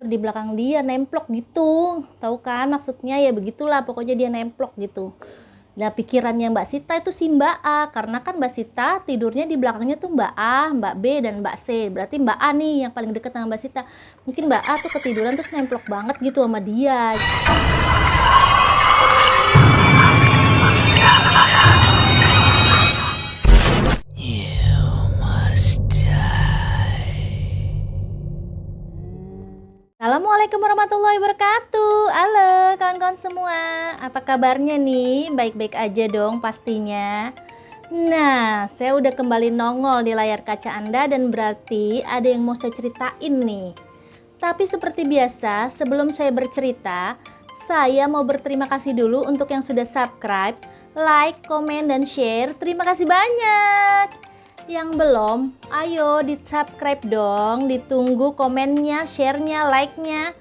di belakang dia nemplok gitu. Tahu kan maksudnya ya begitulah, pokoknya dia nemplok gitu. Nah, pikirannya Mbak Sita itu si Mbak A, karena kan Mbak Sita tidurnya di belakangnya tuh Mbak A, Mbak B, dan Mbak C. Berarti Mbak A nih yang paling deket sama Mbak Sita. Mungkin Mbak A tuh ketiduran terus nemplok banget gitu sama dia. Assalamualaikum warahmatullahi wabarakatuh. Halo kawan-kawan semua, apa kabarnya nih? Baik-baik aja dong pastinya. Nah, saya udah kembali nongol di layar kaca Anda dan berarti ada yang mau saya ceritain nih. Tapi seperti biasa, sebelum saya bercerita, saya mau berterima kasih dulu untuk yang sudah subscribe, like, komen, dan share. Terima kasih banyak. Yang belum, ayo di subscribe dong, ditunggu komennya, sharenya, like-nya.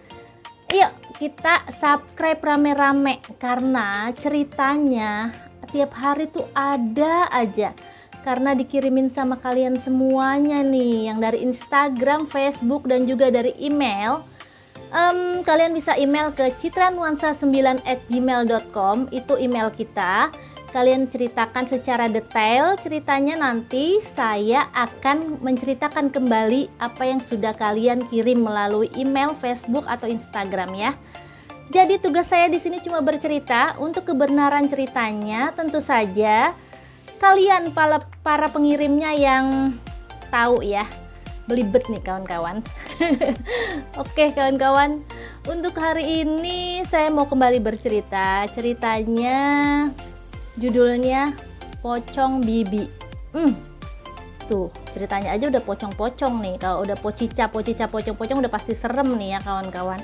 Yuk kita subscribe rame-rame, karena ceritanya tiap hari tuh ada aja, karena dikirimin sama kalian semuanya nih, yang dari Instagram, Facebook, dan juga dari email. Kalian bisa email ke citranuansa9@gmail.com, itu email kita. Kalian ceritakan secara detail ceritanya, nanti saya akan menceritakan kembali apa yang sudah kalian kirim melalui email, Facebook, atau Instagram ya. Jadi tugas saya di sini cuma bercerita. Untuk kebenaran ceritanya tentu saja kalian para pengirimnya yang tahu ya. Belibet nih kawan-kawan. Oke kawan-kawan, untuk hari ini saya mau kembali bercerita. Ceritanya judulnya Pocong Bibi. Tuh ceritanya aja udah pocong-pocong nih. Kalau udah pocong udah pasti serem nih ya kawan-kawan.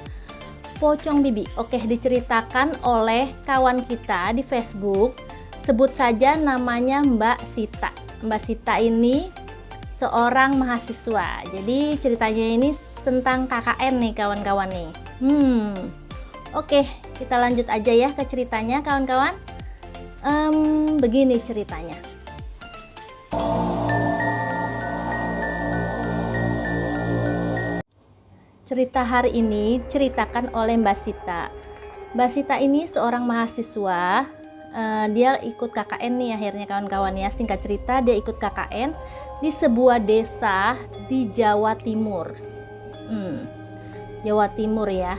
Pocong Bibi. Oke, diceritakan oleh kawan kita di Facebook. Sebut saja namanya Mbak Sita. Mbak Sita ini seorang mahasiswa. Jadi ceritanya ini tentang KKN nih kawan-kawan nih. Oke, kita lanjut aja ya ke ceritanya kawan-kawan. Begini ceritanya. Cerita hari ini ceritakan oleh Mbak Sita. Mbak Sita ini seorang mahasiswa. Dia ikut KKN nih akhirnya kawan-kawan ya. Singkat cerita, dia ikut KKN di sebuah desa di Jawa Timur. Jawa Timur ya.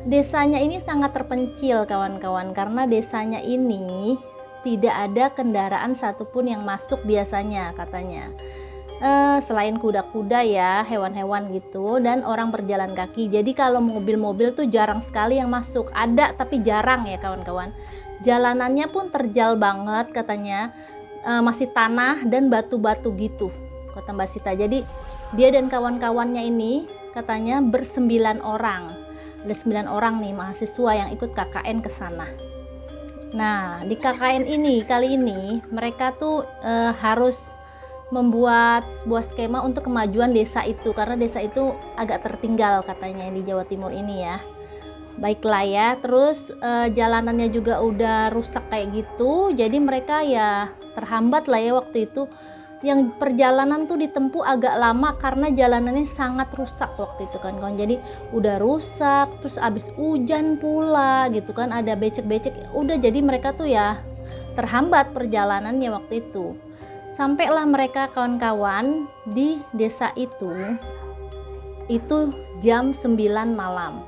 Desanya ini sangat terpencil kawan-kawan, karena desanya ini tidak ada kendaraan satupun yang masuk biasanya katanya. Selain kuda-kuda ya, hewan-hewan gitu, dan orang berjalan kaki. Jadi kalau mobil-mobil tuh jarang sekali yang masuk. Ada tapi jarang ya kawan-kawan. Jalanannya pun terjal banget katanya. Masih tanah dan batu-batu gitu kata Mbak Sita. Jadi dia dan kawan-kawannya ini katanya ber9 orang. Ada 9 orang nih mahasiswa yang ikut KKN ke sana. Nah, di KKN ini kali ini mereka tuh harus membuat sebuah skema untuk kemajuan desa itu, karena desa itu agak tertinggal katanya di Jawa Timur ini ya. Baiklah ya, terus jalanannya juga udah rusak kayak gitu. Jadi mereka ya terhambat lah ya waktu itu. Yang perjalanan tuh ditempuh agak lama karena jalanannya sangat rusak waktu itu kan kawan. Jadi udah rusak, terus abis hujan pula gitu kan, ada becek-becek. Udah, jadi mereka tuh ya terhambat perjalanannya waktu itu. Sampailah mereka kawan-kawan di desa itu jam 9 malam.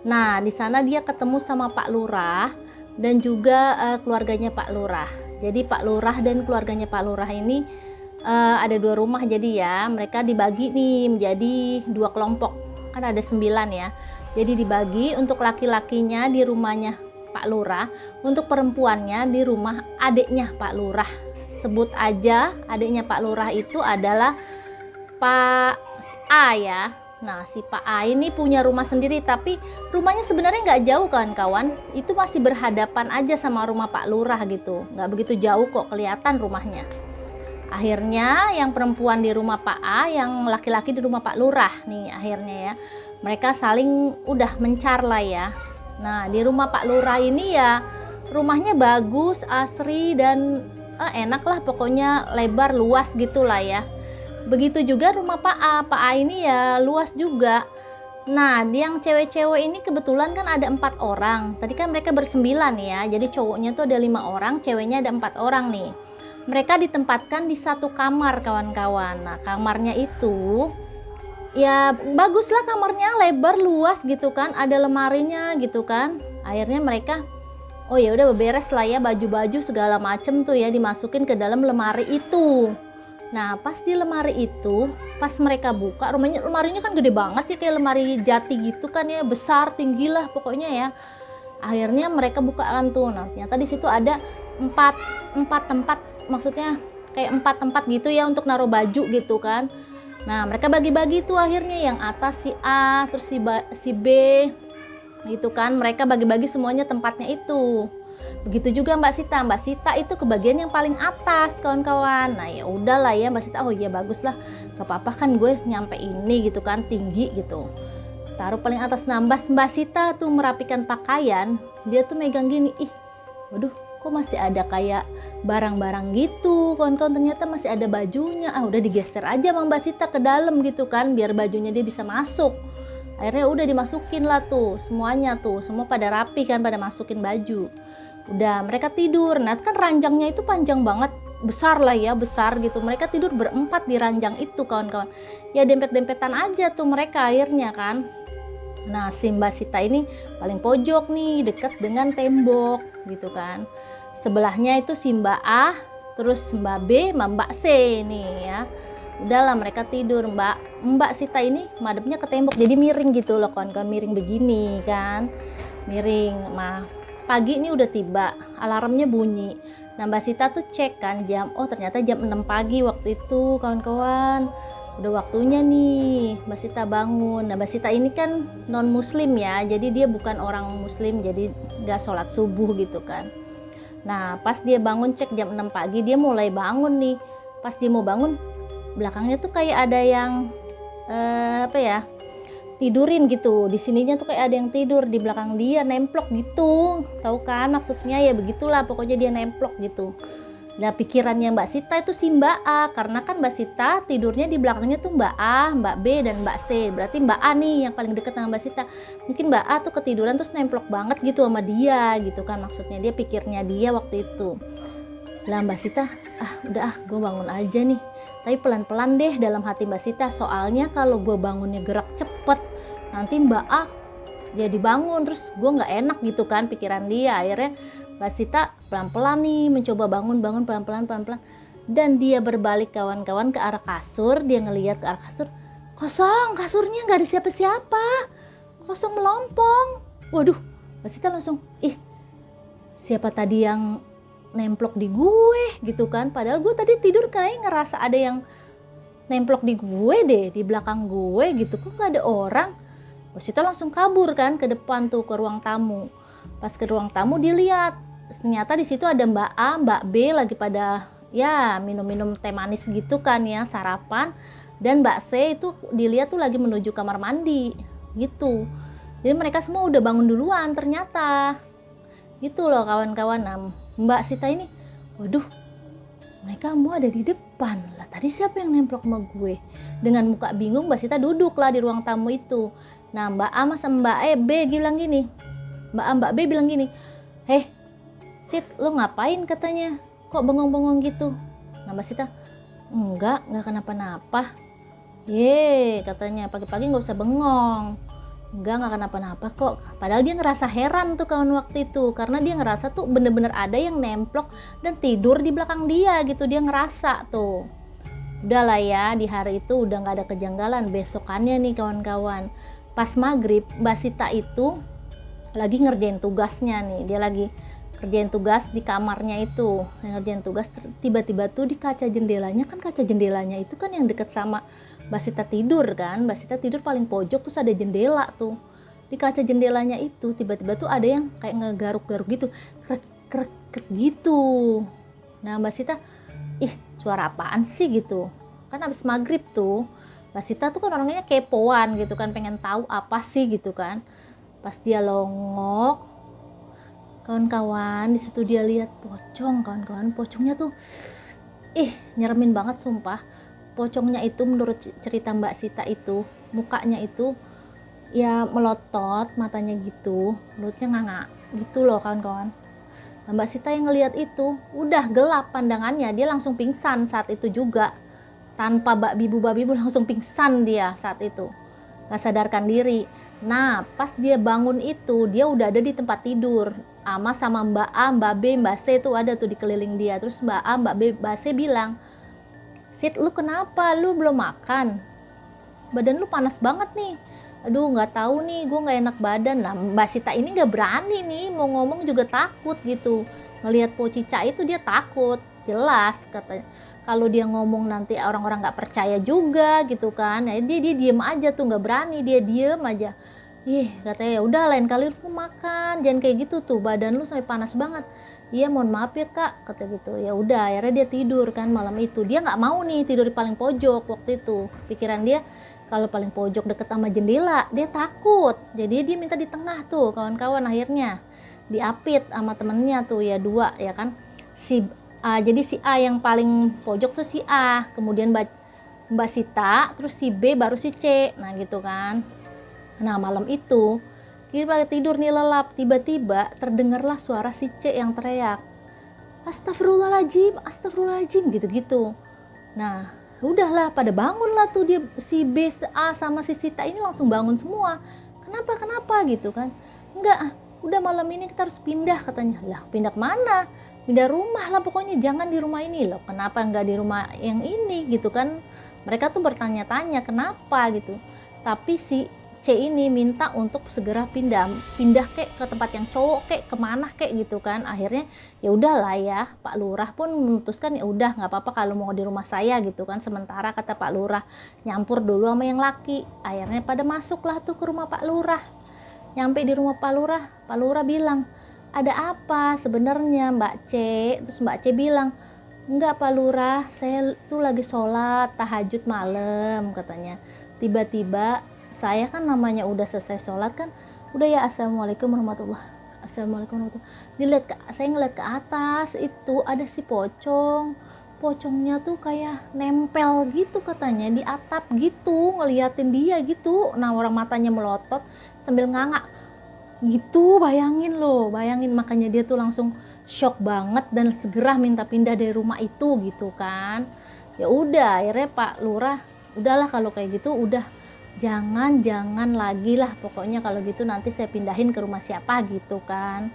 Nah, di sana dia ketemu sama Pak Lurah dan juga keluarganya Pak Lurah. Jadi Pak Lurah dan keluarganya Pak Lurah ini ada 2 rumah, jadi ya mereka dibagi nih menjadi 2 kelompok, kan ada 9 ya. Jadi dibagi, untuk laki-lakinya di rumahnya Pak Lurah, untuk perempuannya di rumah adiknya Pak Lurah. Sebut aja adiknya Pak Lurah itu adalah Pak A ya. Nah, si Pak A ini punya rumah sendiri, tapi rumahnya sebenarnya nggak jauh kawan-kawan. Itu masih berhadapan aja sama rumah Pak Lurah gitu, nggak begitu jauh kok kelihatan rumahnya. Akhirnya yang perempuan di rumah Pak A, yang laki-laki di rumah Pak Lurah nih akhirnya ya. Mereka saling udah mencar lah ya. Nah, di rumah Pak Lurah ini ya rumahnya bagus, asri, dan enak lah pokoknya, lebar, luas gitulah ya. Begitu juga rumah Pak A. Pak A ini ya luas juga. Nah, yang cewek-cewek ini kebetulan kan ada 4 orang. Tadi kan mereka bersembilan ya, jadi cowoknya tuh ada 5 orang, ceweknya ada 4 orang nih. Mereka ditempatkan di satu kamar kawan-kawan. Nah, kamarnya itu ya baguslah, kamarnya lebar luas gitu kan, ada lemarinya gitu kan. Akhirnya mereka oh ya udah beres lah ya, baju-baju segala macem tuh ya dimasukin ke dalam lemari itu. Nah, pas di lemari itu, pas mereka buka, lemarinya kan gede banget ya, kayak lemari jati gitu kan ya, besar, tinggi lah pokoknya ya. Akhirnya mereka bukaan tuh. Nah, ternyata di situ ada empat tempat, maksudnya kayak 4 tempat gitu ya untuk naruh baju gitu kan. Nah, mereka bagi-bagi tuh akhirnya, yang atas si A, terus si B gitu kan. Mereka bagi-bagi semuanya tempatnya itu. Begitu juga Mbak Sita. Mbak Sita itu ke bagian yang paling atas kawan-kawan. Nah ya udahlah ya Mbak Sita, oh iya bagus lah, gak apa-apa kan gue nyampe ini gitu kan, tinggi gitu, taruh paling atas. Nambah Mbak Sita tuh merapikan pakaian, dia tuh megang gini, ih waduh kok masih ada kayak barang-barang gitu kawan-kawan, ternyata masih ada bajunya. Ah udah digeser aja sama Mbak Sita ke dalam gitu kan, biar bajunya dia bisa masuk. Akhirnya udah dimasukin lah tuh semuanya, tuh semua pada rapi kan, pada masukin baju. Udah mereka tidur. Nah kan ranjangnya itu panjang banget, besar lah ya, besar gitu. Mereka tidur berempat di ranjang itu kawan-kawan. Ya dempet-dempetan aja tuh mereka akhirnya kan. Nah si Mbak Sita ini paling pojok nih, dekat dengan tembok gitu kan. Sebelahnya itu si Mbak A, terus Mbak B, sama Mbak C nih ya. Udahlah mereka tidur. Mbak Sita ini madepnya ke tembok, jadi miring gitu loh kawan-kawan, miring begini kan, miring. Pagi ini udah tiba, alarmnya bunyi. Nah Mbak Sita tuh cek kan jam, oh ternyata jam 6 pagi waktu itu kawan-kawan. Udah waktunya nih Mbak Sita bangun. Nah Mbak Sita ini kan non muslim ya, jadi dia bukan orang muslim, jadi gak sholat subuh gitu kan. Nah pas dia bangun cek jam 6 pagi, dia mulai bangun nih. Pas dia mau bangun, belakangnya tuh kayak ada yang tidurin gitu. Di sininya tuh kayak ada yang tidur di belakang dia, nemplok gitu. Tahu kan maksudnya ya, begitulah pokoknya dia nemplok gitu. Nah pikirannya Mbak Sita itu si Mbak A, karena kan Mbak Sita tidurnya di belakangnya tuh Mbak A, Mbak B, dan Mbak C. Berarti Mbak A nih yang paling deket sama Mbak Sita. Mungkin Mbak A tuh ketiduran terus nemplok banget gitu sama dia gitu kan, maksudnya dia, pikirnya dia waktu itu. Lah Mbak Sita, udah gue bangun aja nih. Tapi pelan-pelan deh dalam hati Mbak Sita, soalnya kalau gue bangunnya gerak cepet, nanti Mbak A jadi bangun terus gue nggak enak gitu kan, pikiran dia. Akhirnya Mbak Sita pelan-pelan nih mencoba bangun pelan-pelan, dan dia berbalik kawan-kawan ke arah kasur. Dia ngelihat ke arah kasur, kosong, kasurnya nggak ada siapa-siapa, kosong melompong. Waduh, Mbak Sita langsung, siapa tadi yang nemplok di gue gitu kan, padahal gue tadi tidur kayaknya ngerasa ada yang nemplok di gue deh, di belakang gue gitu, kok gak ada orang. Mbak Sita langsung kabur kan ke depan tuh, ke ruang tamu. Pas ke ruang tamu dilihat, ternyata di situ ada Mbak A, Mbak B lagi pada ya minum-minum teh manis gitu kan ya, sarapan. Dan Mbak C itu dilihat tuh lagi menuju kamar mandi gitu. Jadi mereka semua udah bangun duluan ternyata gitu loh kawan-kawan. Nah, Mbak Sita ini, waduh, mereka semua ada di depan lah, tadi siapa yang nemplok sama gue? Dengan muka bingung Mbak Sita duduk lah di ruang tamu itu. Nah Mbak A sama Mbak B bilang gini, Mbak A Mbak B bilang gini, Sit, lo ngapain katanya, kok bengong-bengong gitu? Nah Mbak Sita, enggak kenapa-napa. Katanya pagi-pagi nggak usah bengong. Enggak kenapa-napa kok. Padahal dia ngerasa heran tuh kawan waktu itu, karena dia ngerasa tuh bener-bener ada yang nemplok dan tidur di belakang dia gitu. Dia ngerasa tuh. Udahlah ya, di hari itu udah nggak ada kejanggalan. Besokannya nih kawan-kawan, pas maghrib Mbak Sita itu lagi ngerjain tugasnya nih. Dia lagi kerjain tugas di kamarnya itu, ngerjain tugas. Tiba-tiba tuh di kaca jendelanya, kan kaca jendelanya itu kan yang deket sama Mbak Sita tidur kan. Mbak Sita tidur paling pojok, terus ada jendela tuh. Di kaca jendelanya itu tiba-tiba tuh ada yang kayak ngegaruk-garuk gitu, krek gitu. Nah Mbak Sita, suara apaan sih gitu. Kan habis maghrib tuh, Mbak Sita tuh kan orangnya kepoan gitu kan, pengen tahu apa sih gitu kan. Pas dia longok, kawan-kawan, di situ dia lihat pocong kawan-kawan. Pocongnya tuh nyeremin banget sumpah. Pocongnya itu menurut cerita Mbak Sita itu, mukanya itu ya melotot matanya gitu, mulutnya nganga gitu loh kawan-kawan. Nah, Mbak Sita yang ngelihat itu udah gelap pandangannya, dia langsung pingsan saat itu juga. Tanpa babibu langsung pingsan dia saat itu, nggak sadarkan diri. Nah pas dia bangun itu dia udah ada di tempat tidur sama Mbak A, Mbak B, Mbak C tuh ada tuh di keliling dia. Terus Mbak A, Mbak B, Mbak C bilang, Sid lu kenapa, lu belum makan, badan lu panas banget nih. Aduh nggak tahu nih, gue nggak enak badan. Nah Mbak Sita ini nggak berani nih, mau ngomong juga takut gitu. Ngelihat Po Cica itu dia takut, jelas katanya. Kalau dia ngomong nanti orang-orang nggak percaya juga gitu kan. Nah, dia diem aja tuh, nggak berani, dia diem aja. Ih katanya ya udah lain kali lu makan, jangan kayak gitu tuh, badan lu sampai panas banget. Iya mohon maaf ya kak, kata gitu. Ya udah akhirnya dia tidur kan malam itu. Dia nggak mau nih tidur di paling pojok waktu itu. Pikiran dia kalau paling pojok deket sama jendela dia takut, jadi dia minta di tengah tuh kawan-kawan. Akhirnya diapit sama temennya tuh ya dua ya kan, si A, jadi si A yang paling pojok tuh si A, kemudian Mbak Sita, terus si B baru si C. Nah gitu kan. Nah malam itu kita tidur nih lelap, tiba-tiba terdengarlah suara si C yang teriak, astagfirullahaladzim, astagfirullahaladzim gitu-gitu. Nah udahlah pada bangun lah tuh dia, si B, si A sama si Sita ini langsung bangun semua. Kenapa gitu kan. Enggak, udah malam ini kita harus pindah katanya. Lah pindah kemana? Pindah rumah lah pokoknya, jangan di rumah ini. Loh kenapa enggak di rumah yang ini gitu kan. Mereka tuh bertanya-tanya kenapa gitu. Tapi si C ini minta untuk segera pindah kek ke tempat yang cowok kek, kemana kek gitu kan. Akhirnya ya udahlah ya, Pak Lurah pun memutuskan ya udah nggak apa-apa kalau mau di rumah saya gitu kan. Sementara kata Pak Lurah nyampur dulu sama yang laki. Akhirnya pada masuklah tuh ke rumah Pak Lurah. Nyampe di rumah Pak Lurah bilang, ada apa sebenarnya Mbak C? Terus Mbak C bilang, enggak Pak Lurah, saya tuh lagi sholat tahajud malam katanya. Tiba-tiba saya kan namanya udah selesai sholat kan, udah ya assalamualaikum warahmatullah, assalamualaikum warahmatullah. Saya ngeliat ke atas itu ada si pocongnya tuh kayak nempel gitu katanya di atap gitu, ngeliatin dia gitu. Nah orang matanya melotot sambil nganga gitu, bayangin makanya dia tuh langsung shock banget dan segera minta pindah dari rumah itu gitu kan. Ya udah akhirnya Pak Lurah, udahlah kalau kayak gitu udah jangan lagi lah pokoknya, kalau gitu nanti saya pindahin ke rumah siapa gitu kan.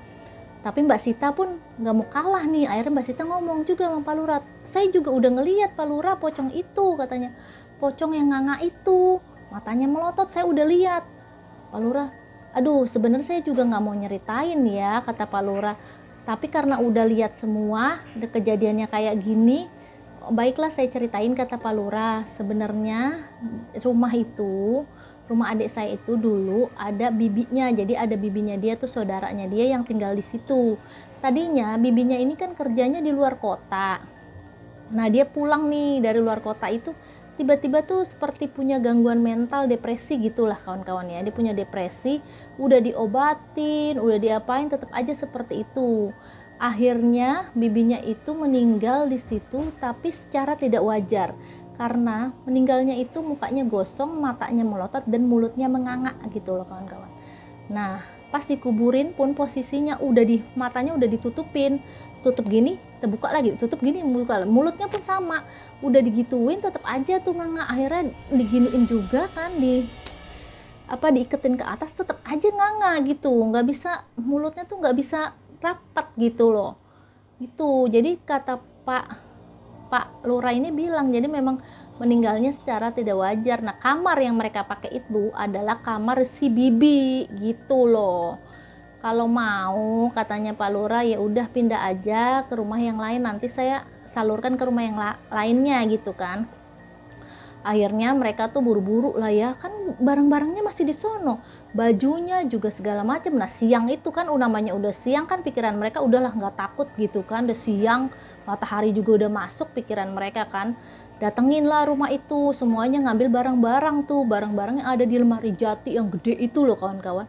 Tapi Mbak Sita pun nggak mau kalah nih. Akhirnya Mbak Sita ngomong juga sama Pak Lurah, saya juga udah ngelihat Pak Lurah pocong itu katanya, pocong yang nganga itu matanya melotot saya udah lihat. Pak Lurah, aduh sebenarnya saya juga nggak mau nyeritain ya kata Pak Lurah, tapi karena udah lihat semua kejadiannya kayak gini, baiklah saya ceritain kata Pak Lurah. Sebenarnya rumah adik saya itu dulu ada bibinya, jadi ada bibinya dia tuh, saudaranya dia yang tinggal di situ. Tadinya bibinya ini kan kerjanya di luar kota. Nah dia pulang nih dari luar kota itu tiba-tiba tuh seperti punya gangguan mental, depresi gitulah kawan-kawan ya. Dia punya depresi, udah diobatin, udah diapain tetap aja seperti itu. Akhirnya bibinya itu meninggal di situ, tapi secara tidak wajar karena meninggalnya itu mukanya gosong, matanya melotot dan mulutnya menganga gitu loh kawan-kawan. Nah pas dikuburin pun posisinya matanya udah ditutupin, tutup gini terbuka lagi, tutup gini buka, mulutnya pun sama, udah digituin tetap aja tuh nganga. Akhirnya diginiin juga kan, diiketin ke atas tetap aja nganga gitu, nggak bisa, mulutnya tuh nggak bisa rapat gitu loh gitu. Jadi kata Pak Lurah ini bilang jadi memang meninggalnya secara tidak wajar. Nah kamar yang mereka pakai itu adalah kamar si bibi gitu loh. Kalau mau katanya Pak Lurah ya udah pindah aja ke rumah yang lain, nanti saya salurkan ke rumah yang lainnya gitu kan. Akhirnya mereka tuh buru-buru lah ya kan, barang-barangnya masih di sono, bajunya juga segala macam. Nah siang itu kan namanya udah siang kan, pikiran mereka udahlah nggak takut gitu kan, udah siang matahari juga udah masuk, pikiran mereka kan. Datengin lah rumah itu, semuanya ngambil barang-barang tuh, barang-barang yang ada di lemari jati yang gede itu loh kawan-kawan.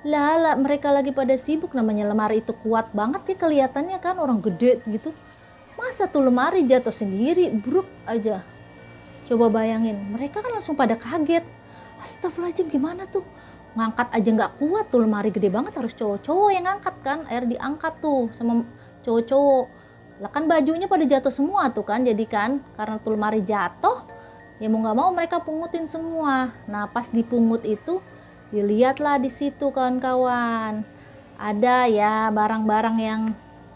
Lah mereka lagi pada sibuk, namanya lemari itu kuat banget ya kelihatannya kan, orang gede gitu. Masa tuh lemari jatuh sendiri, bruk aja. Coba bayangin, mereka kan langsung pada kaget. Astagfirullahaladzim, gimana tuh? ngangkat aja nggak kuat tuh, lemari gede banget, harus cowok-cowok yang ngangkat kan, air diangkat tuh sama cowok-cowok. Lah kan bajunya pada jatuh semua tuh kan, jadi kan karena tuh lemari jatuh, ya mau nggak mau mereka pungutin semua. Nah pas dipungut itu dilihatlah di situ kawan-kawan, ada ya barang-barang yang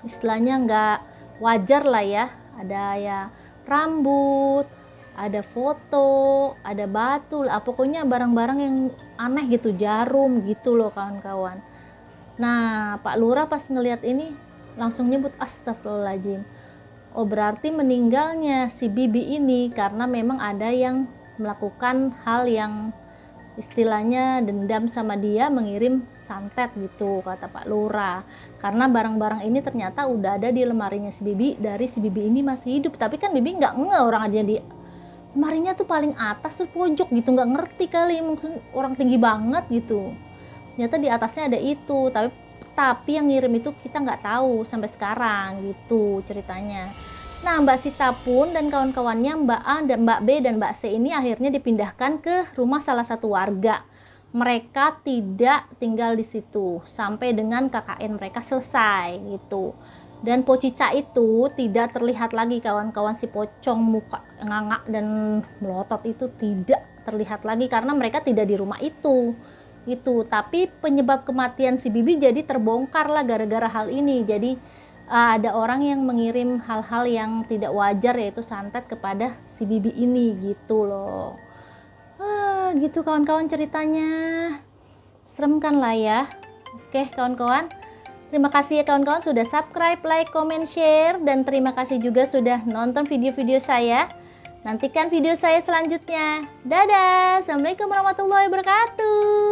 istilahnya nggak wajar lah ya, ada ya rambut, ada foto, ada batu, pokoknya barang-barang yang aneh gitu, jarum gitu loh kawan-kawan. Nah Pak Lurah pas ngelihat ini langsung nyebut astagfirullahaladzim. Oh berarti meninggalnya si Bibi ini karena memang ada yang melakukan hal yang istilahnya dendam sama dia, mengirim santet gitu kata Pak Lurah. Karena barang-barang ini ternyata udah ada di lemarinya si Bibi dari si Bibi ini masih hidup. Tapi kan Bibi nggak orang ada di lemarinya tuh paling atas tuh pojok gitu, nggak ngerti kali, mungkin orang tinggi banget gitu. Ternyata di atasnya ada itu, tapi yang ngirim itu kita nggak tahu sampai sekarang gitu ceritanya. Nah Mbak Sita pun dan kawan-kawannya, Mbak A dan Mbak B dan Mbak C ini akhirnya dipindahkan ke rumah salah satu warga. Mereka tidak tinggal di situ sampai dengan KKN mereka selesai gitu. Dan Pocica itu tidak terlihat lagi kawan-kawan, si pocong muka ngangak dan melotot itu tidak terlihat lagi karena mereka tidak di rumah itu gitu. Tapi penyebab kematian si Bibi jadi terbongkar lah gara-gara hal ini. Jadi ada orang yang mengirim hal-hal yang tidak wajar, yaitu santet kepada si Bibi ini gitu loh. Gitu kawan-kawan ceritanya, serem kan lah ya. Oke kawan-kawan, terima kasih ya kawan-kawan sudah subscribe, like, comment, share, dan terima kasih juga sudah nonton video-video saya. Nantikan video saya selanjutnya. Dadah, assalamualaikum warahmatullahi wabarakatuh.